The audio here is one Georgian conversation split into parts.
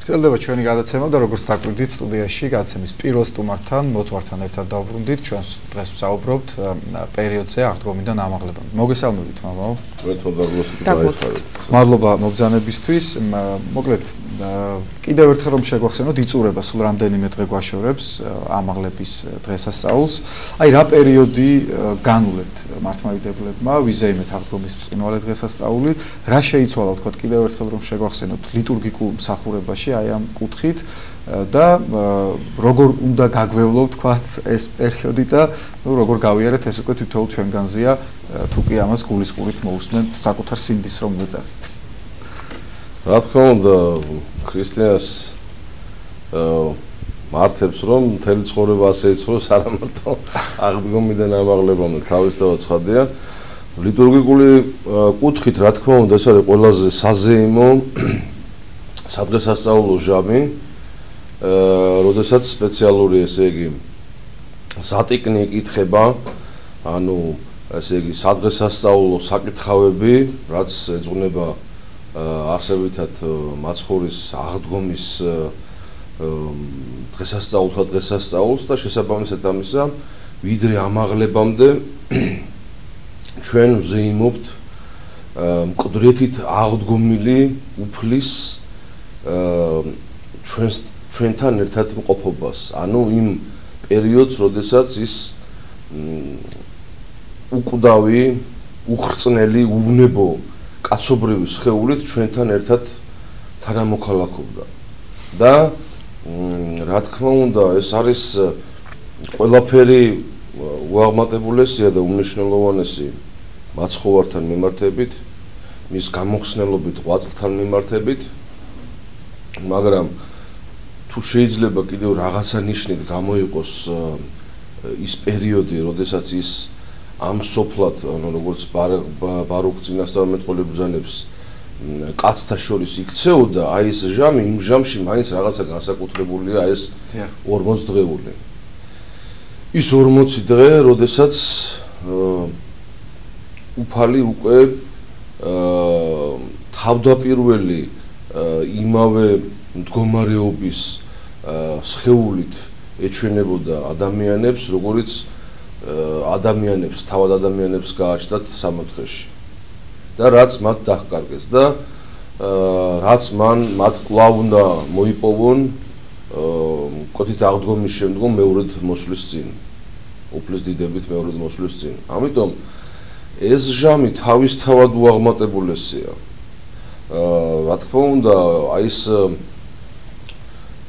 გრძელდება ჩვენი გადაცემა და როგორც დაკვირდით სტუდიაში გადაცემის პირველ სტუმართან, მოწვართან ერთად დავბრუნდით. ჩვენ დღეს ვსაუბრობთ პერიოდზე აღდგომიდან ამაღლებამდე. მოგესალმებით, მამაო. მადლობა მობრძანებისთვის. მოკლედ კიდევ ერთხელ რომ შეგვახსენოთ, იწურება სულ რამდენიმე დღე გვაშორებს ამაღლების დღესასწაულს. აი რა პერიოდი განულეთ მართლმადიდებლებმა ვიზეიმეთ აღდგომის ბრწყინვალე დღესასწაული, რა შეიცვალა თქვა კიდევ ერთხელ რომ შეგვახსენოთ ლიტურგიკულ მსახურებაში აი ამ კუთხით და როგორ უნდა გაგვევლოთ თქვა ეს პერიოდი და როგორ გავიარეთ ეს უკვე თითოეულ ჩვენგანზეა თუ კი ამას გულისყურით მოусმენთ საკუთარ სინდის რომ ვეძახით. რა თქმა უნდა ქრისტიანს მართებს რომ მთელი ცხოვრება ასე იცხოვროს არა მარტო აღდგომიდან ამაღლებამდე თავისთავად ცხადია ლიტურგიკული კუთხით რა თქმა უნდა ეს არის ყველაზე საზეიმო სადღესასწაულო ჟამი როდესაც სპეციალური ესე იგი სატიკნი იკითხება ანუ ესე იგი სადღესასწაულო საკითხავები რაც ეძღვნება არსებითად მაცხოვრის აღდგომის დღესასწაულს და შესაბამისად ამისა ვიდრე ამაღლებამდე ჩვენ ვზეიმობთ მკვდრეთით აღდგომილი უფლის ჩვენთან ერთად მყოფობას ანუ იმ პერიოდს როდესაც ის უკვდავი უხრწნელი უბნებო კაცობრიობის ხეულით ჩვენთან ერთად თანამოქალაქობდა და რა თქმა უნდა ეს არის ყველაფერი უაღმატებულესია და უმნიშვნელოვანესი მაცხოვართან მიმართებით მის გამოხსნელობით ღვაწლთან მიმართებით მაგრამ თუ შეიძლება კიდევ რაღაცა ნიშნით გამოიყოს ის პერიოდი როდესაც ის ამ სოფლად ანუ როგორც ბარუქ წინასწარმეტყველი ბრძანებს კაცთა შორის იქცეოდა აი ეს ჟამი იმ ჟამში მაინც რაღაცა განსაკუთრებულია ეს 40 დღეული ის 40 დღე როდესაც უფალი უკვე თავდაპირველი იმავე მდგომარეობის სხეულით ეჩვენებოდა ადამიანებს როგორიც ადამიანებს თავად ადამიანებს გააჩნდათ სამოთხეში და რაც მათ დაჰკარგეს და რაც მათ კვლავ უნდა მოიპოვონ კოთით აღდგომის შემდგომ მეორედ მოსვლის წინ უფლის დიდებით მეორედ მოსვლის წინ ამიტომ ეს ჟამი თავისთავად უაღმატებულესია რა თქმა უნდა აი ეს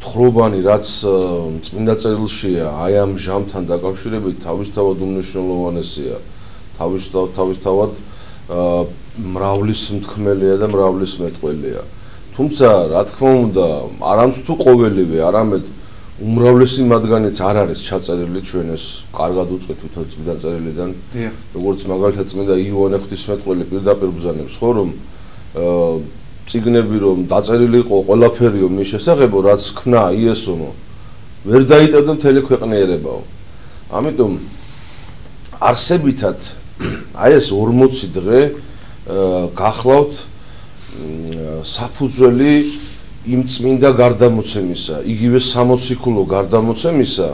თხრობანი რაც წმინდა წერილშია აი ამ ჟამთან დაკავშირებით თავისთავად უმნიშვნელოვანესია თავისთავად მრავლის მთქმელია და მრავლის მეტყველია თუმცა რა თქმა უნდა არამც თუ ყოველივე არამედ უმრავლესი მათგანიც არ არის ჩაწერილი ჩვენ ეს კარგად უწყვეთ თვითონ წმინდა წერილიდან როგორც მაგალითად წმინდა იოანე ღვთისმეტყველი პირდაპირ ბრძანებს ხო რომ წიგნები რომ დაწერილი იყო ყველაფერიო მის შესახებო რაც ქნა იესონო ვერ დაიტევდა მთელი ქვეყნიერებაო ამიტომ არსებითად აი ეს 40 დღე გახლავთ საფუძველი იმ წმინდა გარდამოცემისა იგივე სამოციქულო გარდამოცემისა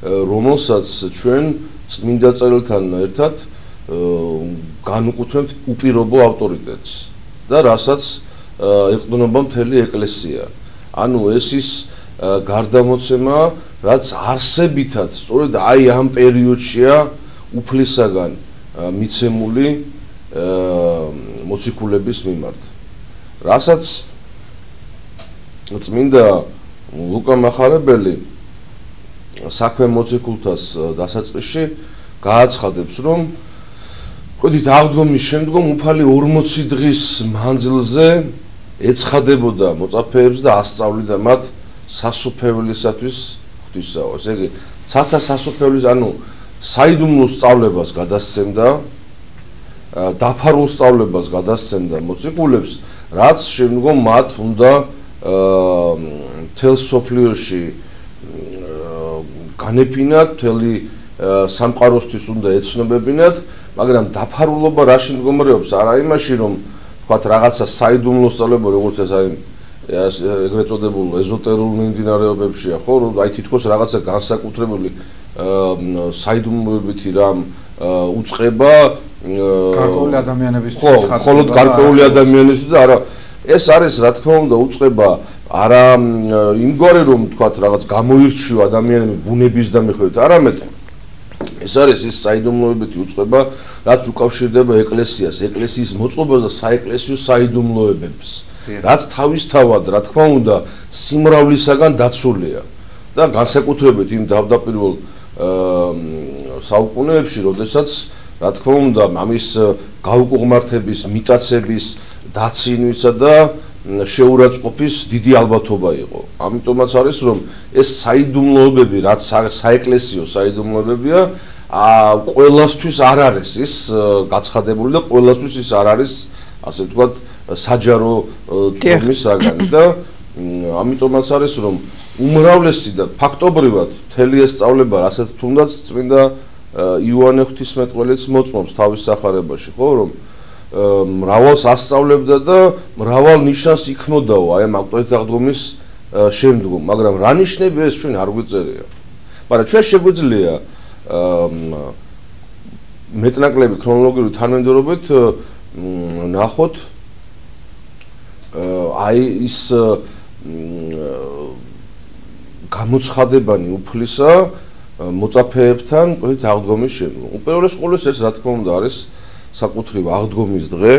რომელსაც ჩვენ წმინდა წერილთან ერთად განუკუთვნებთ უპირობო ავტორიტეტს და რასაც ეყრდნობა მთელი ეკლესია. ანუ ეს ის გარდამოცემა, რაც არსებითად სწორედ აი ამ პერიოდშია უფლისაგან მიცემული მოციქულების მიმართ. რასაც წმინდა ლუკა მახარებელი საქმე მოციქულთას დასაწყისში გააცხადებს, რომ კოდით აღდგომის შემდგომ უფალი 40 დღის მანძილზე ეცხადებოდა მოწაფეებს და ასწავლიდა მათ სასუფევლისათვის ღვთისაო. ესე იგი, ცათა სასუფევლის, ანუ საიდუმლო სწავლებას გადასცემდა, დაფარულ სწავლებას გადასცემდა მოციქულებს, რაც შემდგომ მათ უნდა მთელ სოფლიოში განეფინათ, მთელი სამყაროსთვის უნდა ეცნობებინათ, მაგრამ დაფარულობა რაში მდგომარეობს? არა იმაში, რომ თქვათ რაღაცა საიდუმლო სწავლება, როგორც ეს არის ეგრეთ წოდებულ ეზოტერულ მიმდინარეობებშია, ხო, რომ აი თითქოს რაღაცა განსაკუთრებული საიდუმლოებითი რამ უწყება გარკვეული ადამიანებისთვის მხოლოდ გარკვეული ადამიანებისთვის და არა ეს არის რა თქმა უნდა უწყება არა იმგვარი რომ თქვათ რაღაც გამოირჩიო ადამიანები ბუნების და მიხედვით არამედ ეს არის ის საიდუმლოებითი უწყება რაც უკავშირდება ეკლესიას ეკლესიის მოწყობას და საეკლესიო საიდუმლოებებს რაც თავისთავად რა თქმა უნდა სიმრავლისაგან დაცულია და განსაკუთრებით იმ დავდაპირებულ საუკუნეებში როდესაც რა თქმა უნდა ამის გაუკუღმართების მიტაცების დაცინვისა და შეურაცხყოფის დიდი ალბათობა იყო. ამიტომაც არის რომ ეს საიდუმლოებები, რაც საეკლესიო საიდუმლოებებია, ყველასთვის არ არის ის გაცხადებული და ყველასთვის ის არ არის, ასე ვთქვათ, საჯარო წვდომის საგანი და ამიტომაც არის რომ უმრავლესი და ფაქტობრივად მთელი ეს სწავლება, რასაც თუნდაც წმინდა იოანე ღვთისმეტყველიც მოწმობს თავის სახარებაში, ხო, რომ მრავალს ასწავლებდა და მრავალ ნიშანს იქნოდაო აი ამ ავტორიტეტაღდგომის შემდგომ, მაგრამ რა ნიშნები ეს ჩვენ არ გვიწერია. მაგრამ ჩვენ შეგვიძლია მეტნაკლები ქრონოლოგიური თანმიმდევრობით ნახოთ აი ის გამოცხადებანი უფლისა მოწაფეებთან აღდგომის შემდგომ. უპირველეს ყოვლისა ეს რა თქმა უნდა არის საკუთრივ აღდგომის დღე,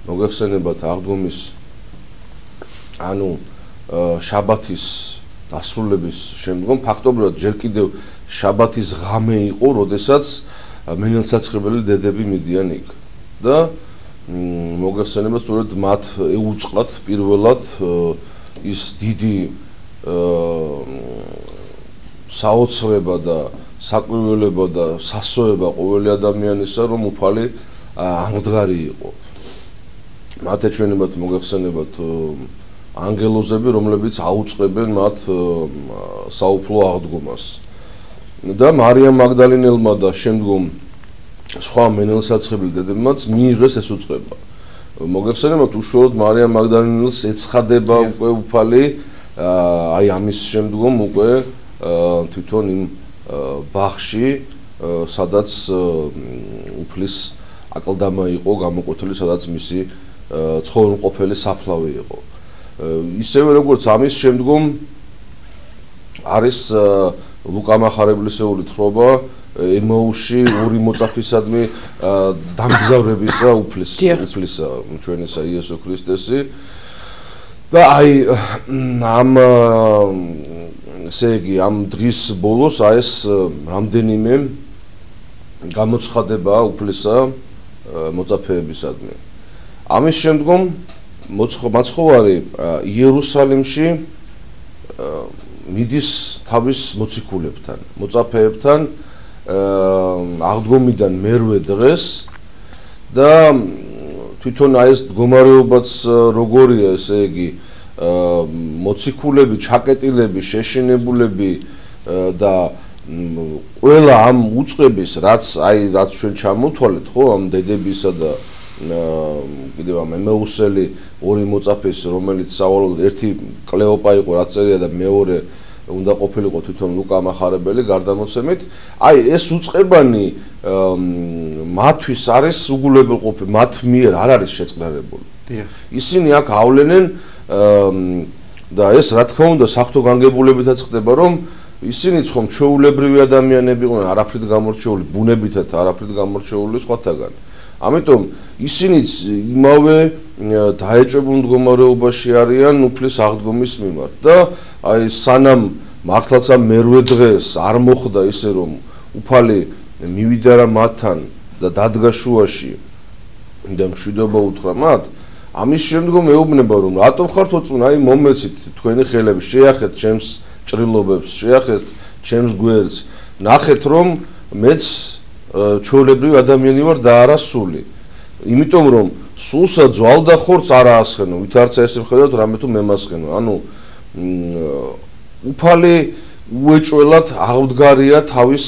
მოგეხსენებათ აღდგომის ანუ შაბათის დასრულების შემდგომ ფაქტობრივად ჯერ კიდევ შაბათის ღამე იყო, როდესაც მენელსაცხებელი დედები მიდიან იქ. და მოგეხსენებათ სწორედ მათ ეუწყათ პირველად ის დიდი საოცრება და საკვირველება და სასოება ყოველი ადამიანისა, რომ უფალი ამდგარი იყო. მათ ეჩვენებათ მოგეხსენებათ ანგელოზები, რომლებიც აუწყებენ მათ საუფლო აღდგომას. და მარიამ მაგდალინელმა და შემდგომ სხვა მენელსაცხებელი დედებმაც მიიღეს ეს უწყება. მოგეხსენებათ უშუალოდ მარიამ მაგდალინელს ეცხადება უკვე უფალი აი ამის შემდგომ უკვე თვითონ იმ ბაღში, სადაც უფლის აკლდამა იყო გამოკვეთილი, სადაც მისი ცხოვრყოფელი საფლავი იყო. ისევე როგორც ამის შემდგომ არის ლუკა მახარებლისეული თხრობა ემაუსში ორი მოწაფისადმი დამგზავრებისა უფლისა ჩვენისა იესო ქრისტესი და აი ამ ესე იგი ამ დღის ბოლოს ეს რამდენიმე გამოცხადება უფლისა მოწაფეებისადმი. ამის შემდგომ მაცხოვარი იერუსალიმში მიდის თავის მოციქულებთან, მოწაფეებთან აღდგომიდან მერვე დღეს და თვითონ აი ეს მდგომარეობაც როგორია, ესე იგი მოციქულები, ჩაკეტილები, შეშინებულები და ყველა ამ უწყების რაც ჩვენ ჩამოთვალეთ, ხო, ამ დედებისა და კიდევ ამ ემეუსელი ორი მოწაფის, რომელიც სავალოდ ერთი კლეოპა იყო, რაც წერია და მეორე უნდა ყოფილიყო თვითონ ლუკა მახარებელი გარდამოსემით. აი ეს უწყებანი მათთვის არის უგულებელყოფილი, მათ მიერ არ არის შეწყნარებული. ისინი აქ ავლენენ და ეს რა თქმა უნდა საღვთო განგებულებითაც ხდება, რომ ისინიც ხომ ჩვეულებრივი ადამიანები იყვნენ, არაფრით გამორჩეული, ბუნებითაც არაფრით გამორჩეული სხვათაგან. ამიტომ ისინიც იმავე დაეჭვებულ მდგომარეობაში არიან უფლის აღდგომის მიმართ და აი სანამ მართლაც ამ მერვე დღეს არ მოხდა ისე რომ უფალი მივიდა რა მათთან და დადგა შუაში და მშვიდობა უთხრა მათ, ამის შემდგომ ეუბნება რომ რატომ ხართ ოწუნა, აი მომეცით თქვენი ხელები, შეახეთ ჩემს ჭრილობებს, შეახეთ ჩემს გვერდს, ნახეთ რომ მეც ჩვეულებრივი ადამიანი ვარ და არა სული. იმიტომ რომ სულსა ძვალ და ხორცს არ აასხენო, ვითარცა ესე მხედავთ რამე თუ მემასხენო. ანუ უფალი უეჭველად აღდგარია თავის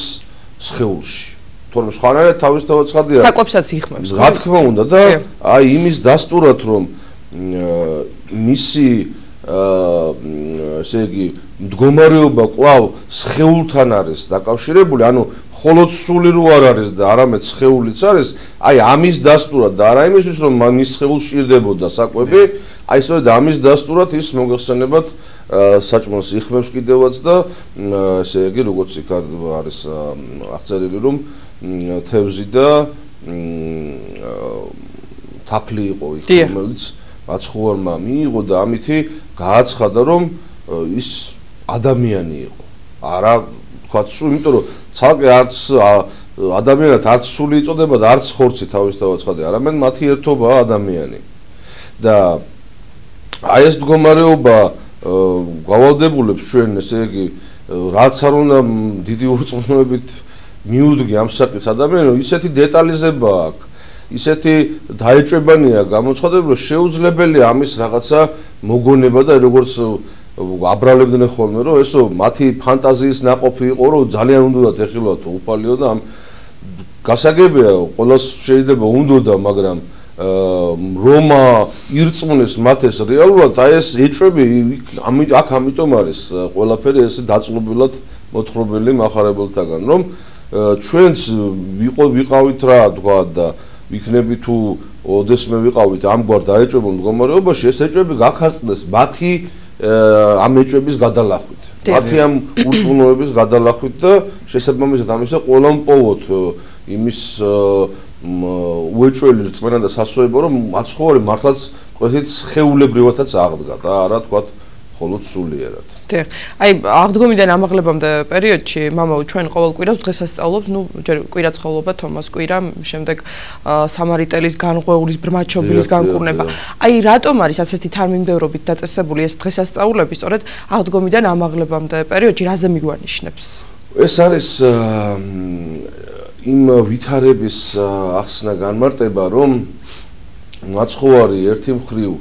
სხეულში. თორემ სხვანაირად თავისთავად ცხადია. საკვებსაც იხმებს. რა თქმა უნდა და აი იმის დასტურად რომ მისი ესე იგი მდგომარეობა კვლავ სხეულთან არის დაკავშირებული, ანუ მხოლოდ სული რო არ არის და არამედ სხეულიც არის, აი ამის დასტურად და არა იმისთვის რომ მის სხეულს ჭირდებოდა საკვები, აი სწორედ ამის დასტურად ის მოგეხსენებათ საჭმელს იხმებს კიდევაც და ესე იგი როგორც იქ არის აღწერილი რომ თევზი და თაფლი იყო იქ რომელიც მაცხოვარმა მიიღო და ამითი გააცხადა რომ ის ადამიანი იყო არა თქვა სულ იმიტომ რომ ცალკე არც ადამიანად არც სული იწოდება და არც ხორცი თავისთავად ცხადია არამედ მათი ერთობაა ადამიანი და აი ეს მდგომარეობა გავალდებულებს ჩვენ ესე იგი რაც არ უნდა დიდი ურწმუნოებით მიუდგე ამ საკითხს ადამიანს ისეთი დეტალიზება აქვს ისეთი დაეჭვებანია გამოცხადებული რომ შეუძლებელია ამის რაღაცა მოგონება და როგორც აბრალებდნენ ხოლმე რომ ესო მათი ფანტაზიის ნაყოფი იყო რომ ძალიან უნდათ ეხილოთ უფალიო და ამ გასაგებია ყოველს შეიძლება უნდოდა მაგრამ რომა ირწმუნეს მათ ეს რეალურად აი ეს ეჭვები აქ ამიტომ არის ყველაფერი ეს დაწლობილად მოთხრობილი מחარებელთაგან რომ ჩვენც ვიყავით რა თქვა და ვიქნები თუ ოდესმე ვიყავით ამგვარ დაეჭვებულ მდგომარეობაში ეს ეჭვები გაქარწყდეს მათი ამ ეჭვების გადალახვით მათი ამ ურწმუნოების გადალახვით და შესაბამისად ამისა ყველა მპოვოთ იმის უეჭველი რწმენა და სასწოებო რომ მაცხოვარი მართლაც ყოველთვის სხეულებრივადაც აღდგა და არა თქვა მხოლოდ სულიერად. დიახ. აი აღდგომიდან ამაღლებამდე პერიოდში მამაო ჩვენ ყოველ კვირას დღესასწაულობთ, ნუ ჯერ კვირა ცხოვრობა თომას კვირა, შემდეგ სამარიტელის განღვეულის ბრმაჩობილის განკურნება. აი რატომ არის ასეთი თანმიმდევრობით დაწესებული ეს დღესასწაულები სწორედ აღდგომიდან ამაღლებამდე პერიოდში რაზე მიგვანიშნებს? ეს არის იმ ვითარების ახსნა განმარტება რომ მაცხოვარი ერთი მხრივ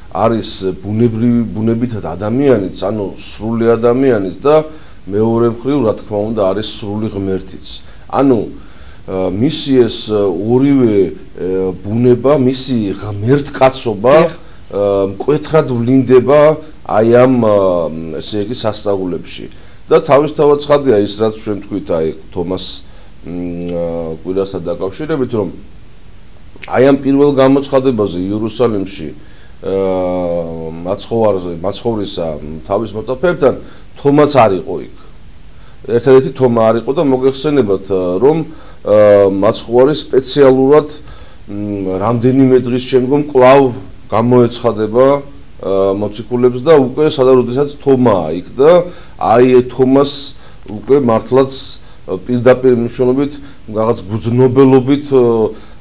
არის ბუნებითად ადამიანიც, ანუ სრული ადამიანიც და მეორე მხრივ რა თქმა უნდა არის სრული ღმერთიც. ანუ მისი ეს ორივე ბუნება, მისი ღმერთკაცობა მკვეთრად ვლინდება აი ამ ესე იგი სასწაულებში. და თავისთავად ცხადია ის რაც ჩვენ თქვით აი თომას კვირასთან დაკავშირებით რომ აი ამ პირველ გამოცხადებაზე იერუსალიმში მაცხოვრისა თავის მოწაფეებთან თომაც არ იყო იქ. ერთადერთი თომა არ იყო და მოგეხსენებათ რომ მაცხოვარი სპეციალურად რამდენიმე დღის შემდგომ კვლავ გამოეცხადება მოციქულებს და უკვე სადღაც თომაა იქ და აი თომას უკვე მართლაც პირდაპირ მნიშვნელობით რაღაც გრძნობელობით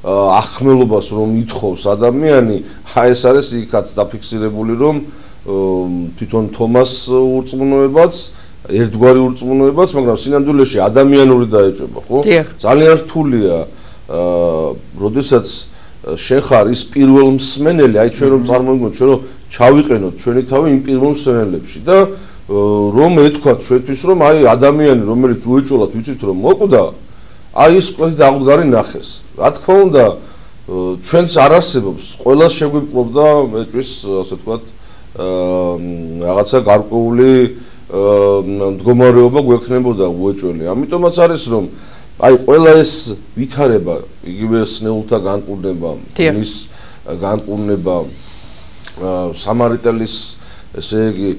ახმელობას რომ ითხოვს ადამიანი, აი ეს არის იქაც დაფიქსირებული რომ თვითონ თომას ურწმუნოებაც, ერთგვარი ურწმუნოებაც, მაგრამ სინამდვილეში ადამიანური დაეჭვება, ხო? ძალიან რთულია, როდესაც შენ ხარ ის პირველ მსმენელი, აი ჩვენ რომ წარმოვიდგინოთ, ჩვენ რომ ჩავიყენოთ ჩვენი თავი იმ პირველ მსმენელებში და რომ ეთქვათ ჩვენთვის რომ აი ადამიანი რომელიც უეჭველად ვიცით რომ მოკვდა აი ის ყველი დაგვდგარი ნახეს. რა თქმა უნდა, ჩვენც არ არსებობს, ყველას შეგვიპყრობდა ეჭვის, ასე ვთქვათ, რაღაცა გარკვეული მდგომარეობა გვექნებოდა უეჭველი. ამიტომაც არის რომ აი ყველა ეს ვითარება, იგივე სნეულთა განკურნება, მის განკურნება, სამარიტელის ესე იგი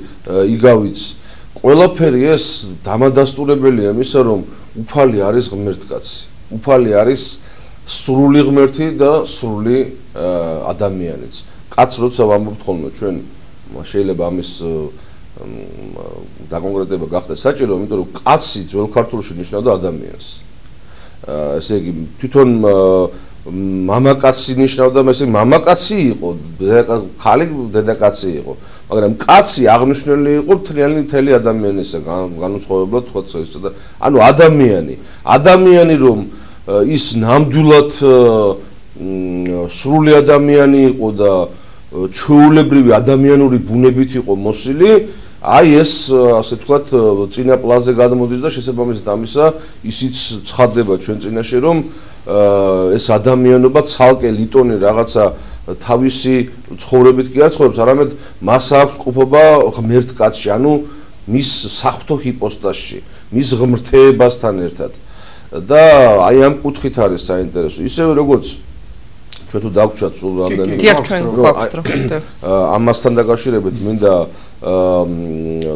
იგავიც, ყველაფერი ეს დამადასტურებელია იმისა რომ უფალი არის ღმერთკაცი. უფალი არის სრული ღმერთი და სრული ადამიანიც. კაც როცა ვამბობთ ხოლმე ჩვენ შეიძლება ამის დაკონკრეტება გახდეს საჭირო, იმიტომ რომ კაცი ძველ ქართულში ნიშნავდა ადამიანს. ესე იგი თვითონ მამაკაცი ნიშნავდა, ესე მამაკაცი იყო, ხალი დედაკაცი იყო. მაგრამ კაცი აღნიშნული იყო მთელი ადამიანისა განუცხოებლად თქვა ესა და ანუ ადამიანი რომ ის ნამდვილად სრული ადამიანი იყო და ჩვეულებრივი ადამიანური ბუნებით იყო მოსილი აი ეს ასე ვთქვათ წინა პლანზე გადმოდის და შესაბამისად ამისა ისიც ცხადდება ჩვენ წინაშე რომ ეს ადამიანობა ცალკე ლიტონი რაღაცა თავისი ცხოვრებით კი არ ცხოვრობს, არამედ მას აქვს ყოფობა ღმერთ კაცში, ანუ მის საღვთო ჰიპოსტასში, მის ღმრთებასთან ერთად. და აი ამ კუთხით არის საინტერესო. ისევე როგორც ჩვენ თუ დავგვჩვათ სულ რამდენი ამასთან დაკავშირებით მინდა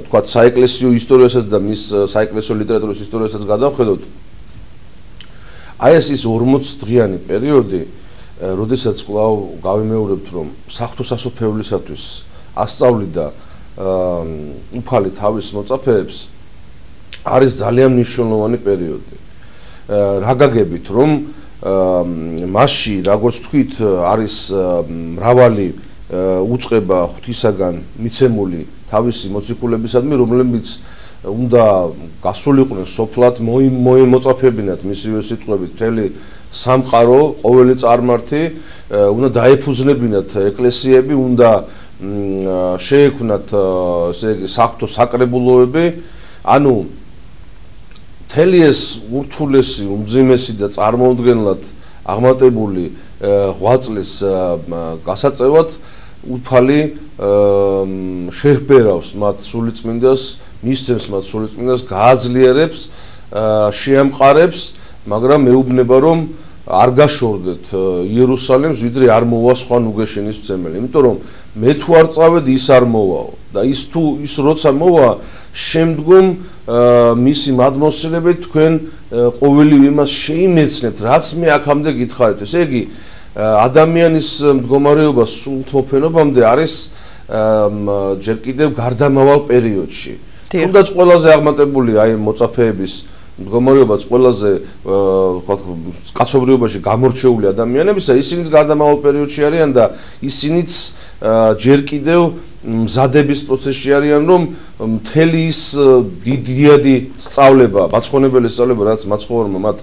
თქვა საეკლესიო ისტორიასაც და მის საეკლესიო ლიტერატურის ისტორიასაც გადავხედოთ. აი ეს ის 40 დღიანი პერიოდი, როდესაც კვლავ გავიმეორებთ, რომ საღვთო სასოფევლისათვის ასწავლიდა უფალი თავის მოწაფეებს, არის ძალიან მნიშვნელოვანი პერიოდი. რა გაგებით, რომ მასში, როგორც თქვით, არის მრავალი უწყება ღვთისაგან მიცემული თავისი მოციქულებისადმი, რომლებიც უნდა გასულიყვნენ სოფლად, მოწაფებინათ მისივე სიტყვებით მთელი სამყარო, ყოველი წარმართი, უნდა დაეფუძნებინათ ეკლესიები, უნდა შეექმნათ ესე იგი საღვთო საკრებულოები, ანუ მთელი ეს ურთულესი, უმძიმესი და წარმოუდგენლად აღმატებული ღვაწლის გასაწევად უფალი შეჰბერავს მათ სულიწმინდას, მისცემს მათ სულიწმინდას, გააძლიერებს, შეამყარებს, მაგრამ მეუბნება რომ არ გაშორდეთ იერუსალიმს, ვიდრე არ მოვა სხვა ნუგეშენის მცემელი. იმიტომ რომ მე თუ არ წავედი, ის არ მოვაო და ის როცა მოვა, შემდგომ მისი მადმოსილებით თქვენ ყოველივე იმას შეიმეცნეთ, რაც მე აქამდე გითხარით. ესე იგი, ადამიანის მდგომარეობა სულთმოფენობამდე არის ჯერ კიდევ გარდამავალ პერიოდში. თუნდაც ყველაზე აღმატებული აი მოწაფეების მდგომარეობაც ყველაზე კაცობრიობაში გამორჩეული ადამიანებისა, ისინიც გარდამავალ პერიოდში არიან და ისინიც ჯერ კიდევ მზადების პროცესში არიან, რომ მთელი ის დიდი სწავლება, მაცხონებელი სწავლება, რაც მაცხოვარმა მათ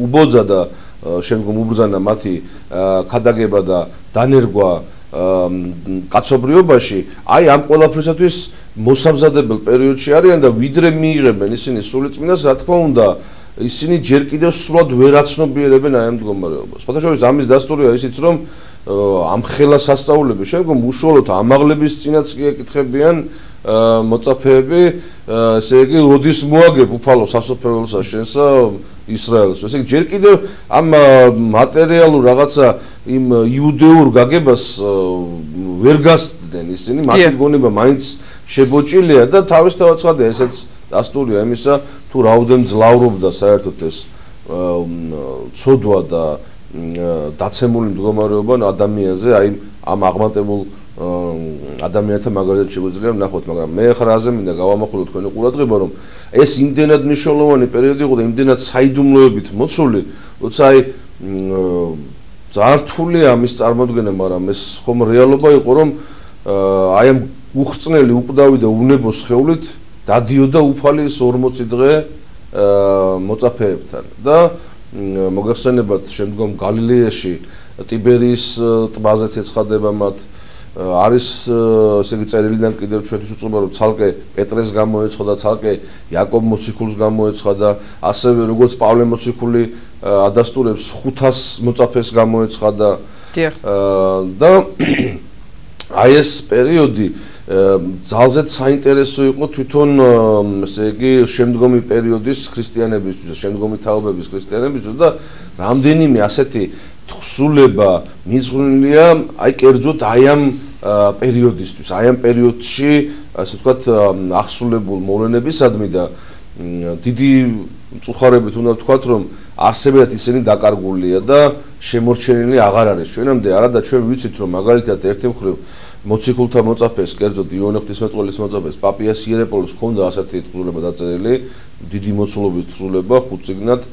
უბოძა და შემდგომ უბრძანა მათი ქადაგება და დანერგვა კაცობრიობაში, აი ამ ყველაფრისათვის მოსამზადებელ პერიოდში არიან და ვიდრე მიიღებენ ისინი სულიწმინდას, რა თქმა უნდა, ისინი ჯერ კიდევ სრულად ვერ აცნობიერებენ აი ამ მდგომარეობას. სხვათაშორის ამის დასტურია ისიც, რომ ამ ხელა სასწაულების შემდგომ უშუალოდ ამაღლების წინაც კი ეკითხებიან მოწაფეები, ესე იგი, როდის მოაგებ უფალო სასოფეველსა შენსა ისრაელს. ესე იგი, ჯერ კიდევ ამ მატერიალურ რაღაცა იმ იუდეურ გაგებას ვერ გასცდნენ ისინი, მათი გონება მაინც შებოჭილია და თავისთავად ცხადია, ესეც დასტურია იმისა, თუ რაოდენ ძლავრობდა საერთოდ ეს ცოდვა და დაცემული მდგომარეობა ადამიანზე, აი ამ აღმატებულ ადამიანთა მაგალითად შეგვიძლია ვნახოთ, მაგრამ მე ახლა რაზე მინდა გავამახვილო თქვენი ყურადღება, რომ ეს იმდენად მნიშვნელოვანი პერიოდი იყო და იმდენად საიდუმლოებით მოცული, როცა აი ძალიან რთულია ამის წარმოდგენა, მაგრამ ეს ხომ რეალობა იყო, რომ აი ამ უხრწნელი, უკვდავი და უნებო სხეულით დადიოდა უფალი 40 დღე მოწაფეებთან და მოგახსენებათ შემდგომ გალილეაში ტიბერიის ტბაზეც ეცხადება მათ, არის ესე იგი წერილიდან კიდევ ჩვენთვის უწყება, რომ ცალკე პეტრეს გამოეცხადა, ცალკე იაკობ მოციქულს გამოეცხადა, ასევე როგორც პავლე მოციქული ადასტურებს 500 მოწაფეს გამოეცხადა და აი ეს პერიოდი ძალზედ საინტერესო იყო თვითონ ესე იგი შემდგომი პერიოდის ქრისტიანებისთვის, შემდგომი თაობების ქრისტიანებისთვის და რამდენიმე ასეთი თხზულება მიზღვნილია აი კერძოდ აი ამ პერიოდისთვის, აი ამ პერიოდში ასე ვთქვათ აღსრულებულ მოვლენებისადმი და დიდი მწუხარებით უნდა ვთქვათ, რომ არსებურად ისინი დაკარგულია და შემორჩენილი აღარ არის ჩვენამდე, არა და ჩვენ ვიცით, რომ მაგალითად ერთი მხრივ მოციქულთა მოწაფეს, კერძოდ იოანე ღვთისმეტყველის მოწაფეს, პაპიას იერეპოლეს ჰქონდა ასეთი თხზულება დაწერილი, დიდი მოცულობის თხზულება, 5 წიგნად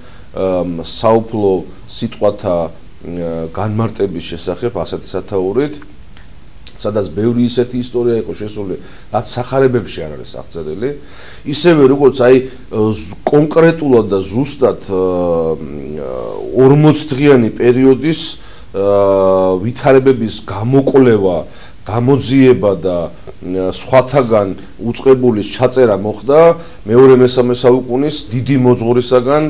საუფლო სიტყვათა განმარტების შესახებ ასეთი სათაურით, სადაც ბევრი ისეთი ისტორია იყო შესული, რაც სახარებებში არ არის აღწერილი, ისევე როგორც აი კონკრეტულად და ზუსტად 40 დღიანი პერიოდის ვითარებების გამოკვლევა, გამოძიება და სხვათაგან უწყებულის ჩაწერა მოხდა მეორე-მესამე საუკუნის დიდი მოძღვრისაგან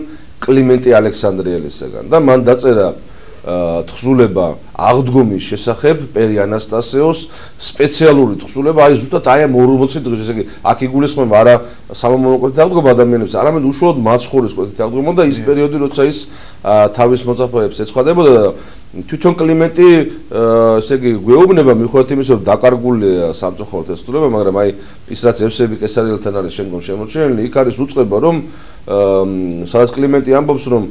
კლიმენტე ალექსანდრიელისაგან და მან დაწერა თხზულება აღდგომის შესახებ პერი ანასტასიოს სპეციალური თხზულება, აი ზუსტად აი ამ 40 დღის, ესე იგი აქ იგულისხმება არა სამომავლო კვეთით აღდგომა ადამიანებს, არამედ უშუალოდ მაცხოვრის კვეთით აღდგომა და ის პერიოდი, როცა ის თავის მოწაფეებს ეცხადებოდა და თვითონ კლიმენტი, ესე იგი გვეუბნება მიუხედავად იმისა, რომ დაკარგულია სამწუხაროდ ეს თხზულება, მაგრამ აი ის რაც ევსები კესარიელთან არის შემდგომ შემორჩენილი, იქ არის უწყება, რომ სადაც კლიმენტი ამბობს, რომ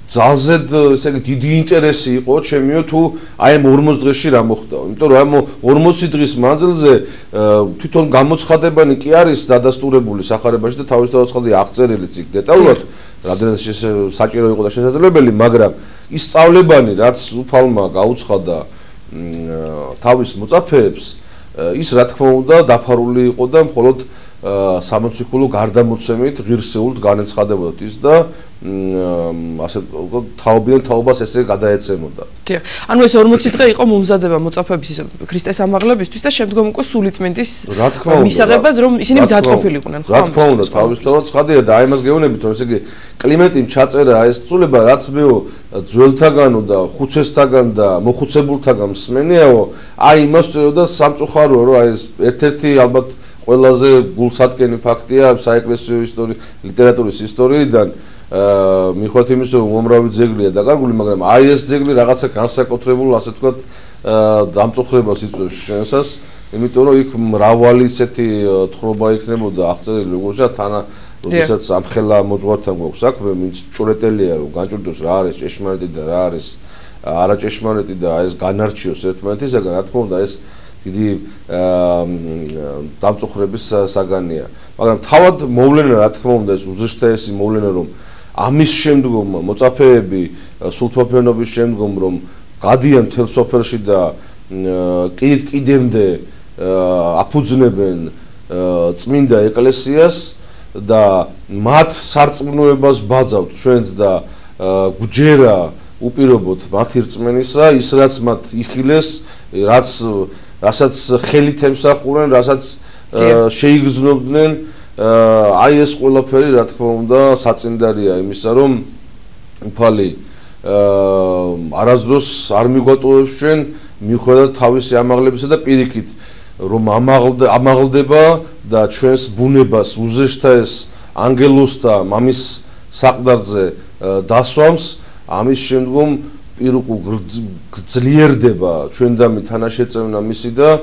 ძალზედ ესე იგი დიდი ინტერესი იყო ჩემიო თუ აი ამ 40 დღეში რა მოხდა. იმიტომ რომ ამ 40 დღის მანძილზე თვითონ გამოცხადებანი კი არის დადასტურებული სახარებაში და თავისთავად ცხადია აღწერილიც იქ დეტალურად, რადგან საჭირო იყო და შესაძლებელი, მაგრამ ის სწავლებანი რაც უფალმა გაუცხადა თავის მოწაფეებს, ის რა თქმა უნდა დაფარული იყო და მხოლოდ სამოციქულო გარდამოცემით ღირსეულად განეცხადებოდა ის და ასე თაობიდან თაობას ესე გადაეცემოდა. დიახ. ანუ ეს 40 დღე იყო მომზადება მოწაფეების ქრისტეს ამაღლებისთვის და შემდგომ უკვე სულიწმინდის მისაღებად რომ ისინი მზადყოფილიყვნენ, ხო? რა თქმა უნდა, თავისთავად ცხადია და აი მას გეუბნებით რომ ესე იგი კლიმენტიმ ჩაწერა ეს თხზულება რაც მეო ძველთაგანო და ხუცესთაგან და მოხუცებულთაგან მსმენიაო, აი იმას წერდა სამწუხაროა რომ აი ეს ერთ-ერთი ალბათ ყველაზე გულსატკენი ფაქტია საეკლესიო ლიტერატურის ისტორიიდან მიუხედავად იმისა, რომ უამრავი ძეგლია დაკარგული, მაგრამ აი ეს ძეგლი რაღაცა განსაკუთრებულ, ასე ვთქვათ, დამწუხრებას იწვევს შენსას, იმიტომ რომ იქ მრავალი ისეთი თხრობა იქნებოდა აღწერილი, როგორცაც თანა როდესაც ამხელა მოძღვართან გვაქვს საქმე, ვინც ჭურეტელია, რომ განჭურდოს რა არის ჭეშმარიტი და რა არის არაჭეშმარიტი და ეს განარჩიოს ერთმანეთისაგან, რა თქმა უნდა ეს დიდი დამწუხრების საგანია. მაგრამ თავად მოვლენა, რა თქმა უნდა, ეს უზრშთაესი მოვლენა, რომ ამის შემდგომ მოწაფეები სულთმოფენობის შემდგომ რომ გადიან მთელ სოფელში და კიდემდე აფუძნებენ წმინდა ეკლესიას და მათ სარწმუნოებას ბაძავთ ჩვენც და გვჯერა უპირობოდ მათი რწმენისა, ის რაც მათ იხილეს, რასაც ხელით ემსახურენ, რასაც შეიგრძნობდნენ, აი ეს ყველაფერი რა თქმა უნდა საწინდარია იმისა, რომ უფალი არასდროს არ მიგვატოვებს ჩვენ მიუხედავად თავისი ამაღლებისა და პირიქით რომ ამაღლდება და ჩვენს ბუნებას უზრშთაეს ანგელოზთა მამის საყდარზე დასვამს, ამის შემდგომ პირუკუ ძლიერდება ჩვენდამი თანაშეწევნა მისი და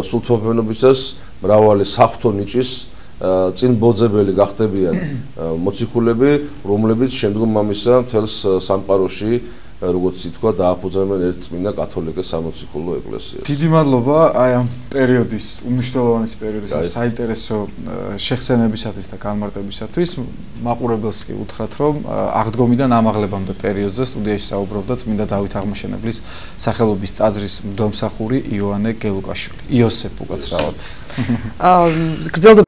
სულთმოფენობისას მრავალი საღვთო ნიჭის წინ ბოძებელი გახდებიან მოციქულები, რომლებიც შემდგომ ამისა მთელს სამყაროში როგორც ითქვა დააფუძნებენ ერთ წმინდა კათოლიკე სამოციქულო ეკლესიას. დიდი მადლობა აი ამ პერიოდის, უმნიშვნელოვანესი პერიოდის საინტერესო შეხსენებისათვის და განმარტებისათვის. მაყურებელს კი უთხრათ, რომ აღდგომიდან ამაღლებამდე პერიოდზე სტუდიაში საუბრობდა წმინდა დავით აღმაშენებლის სახელობის ტაძრის მდომსახური იოანე გელუკაშვილი. იოსებ უკაცრავად. გრძელდება